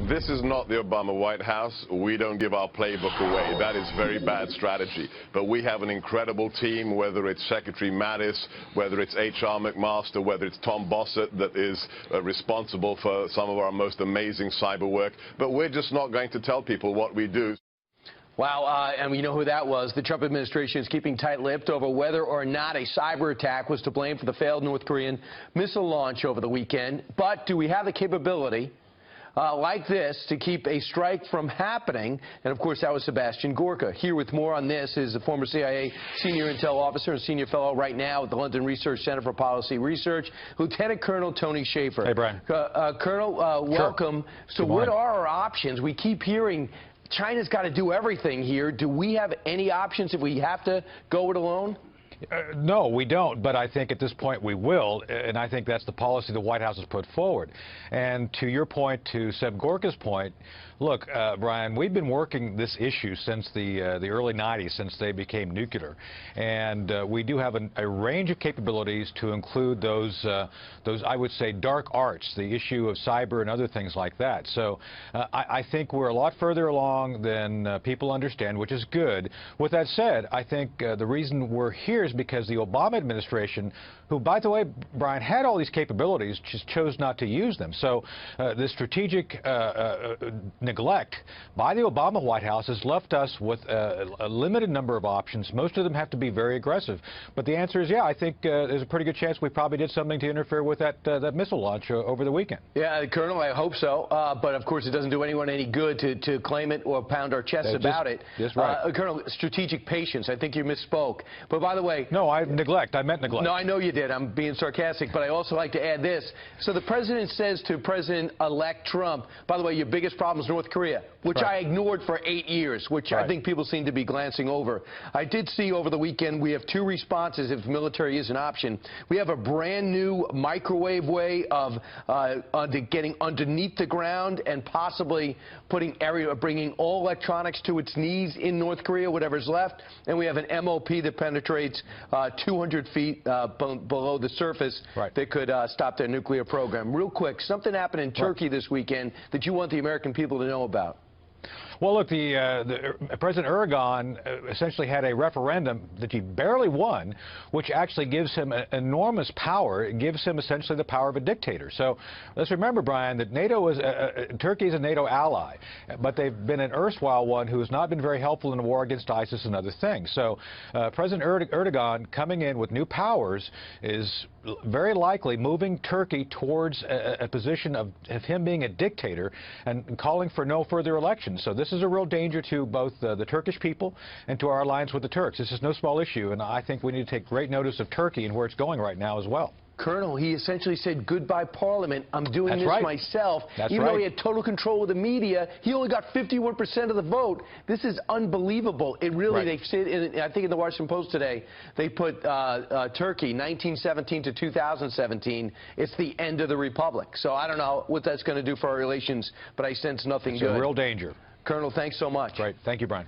This is not the Obama White House. We don't give our playbook away. That is very bad strategy. But we have an incredible team, whether it's Secretary Mattis, whether it's H.R. McMaster, whether it's Tom Bossett that is responsible for some of our most amazing cyber work. But we're just not going to tell people what we do. Wow, and we know who that was. The Trump administration is keeping tight-lipped over whether or not a cyber attack was to blame for the failed North Korean missile launch over the weekend. But do we have the capability like this to keep a strike from happening? And, of course, that was Sebastian Gorka. Here with more on this is the former CIA senior intel officer and senior fellow right now at the London Research Center for Policy Research, Lieutenant Colonel Tony Shaffer. Hey, Brian. Colonel, welcome. So what are our options? We keep hearing China's got to do everything here. Do we have any options if we have to go it alone? No, we don't, but I think at this point we will, and I think that's the policy the White House has put forward. And to your point, to Seb Gorka's point, look, Brian, we've been working this issue since the early 90s, since they became nuclear, and we do have a range of capabilities to include those I would say dark arts, the issue of cyber and other things like that. So I think we're a lot further along than people understand, which is good. With that said, I think the reason we're here is because the Obama administration, who, by the way, Brian, had all these capabilities, just chose not to use them. So the strategic neglect by the Obama White House has left us with a limited number of options. Most of them have to be very aggressive. But the answer is, yeah, I think there's a pretty good chance we probably did something to interfere with that missile launch over the weekend. Yeah, Colonel, I hope so. But, of course, it doesn't do anyone any good to claim it or pound our chests about it. That's right. Colonel, strategic patience. I think you misspoke. But, by the way... No, I meant neglect. No, I know you did. I'm being sarcastic. But I also like to add this. So the president says to President-elect Trump, by the way, your biggest problem is North Korea, which I ignored for 8 years, which I think people seem to be glancing over. I did see over the weekend we have two responses if military is an option. We have a brand new microwave way of getting underneath the ground and possibly bringing all electronics to its knees in North Korea, whatever's left. And we have an MOP that penetrates 200 feet below the surface that could stop their nuclear program. Real quick, something happened in Turkey this weekend that you want the American people to know about. Well, look, President Erdogan essentially had a referendum that he barely won, which actually gives him enormous power. It gives him essentially the power of a dictator. So let's remember, Brian, that Turkey is a NATO ally, but they've been an erstwhile one who has not been very helpful in the war against ISIS and other things. So President Erdogan coming in with new powers is very likely moving Turkey towards a position of him being a dictator and calling for no further elections. So this is a real danger to both the Turkish people and to our alliance with the Turks. This is no small issue, and I think we need to take great notice of Turkey and where it's going right now as well. Colonel, he essentially said, goodbye, Parliament. I'm doing this myself. Even though he had total control of the media, he only got 51% of the vote. This is unbelievable. It really, they said, I think in the Washington Post today, they put Turkey, 1917 to 2017, it's the end of the republic. So I don't know what that's going to do for our relations, but I sense nothing good. It's a real danger. Colonel, thanks so much. Right. Thank you, Brian.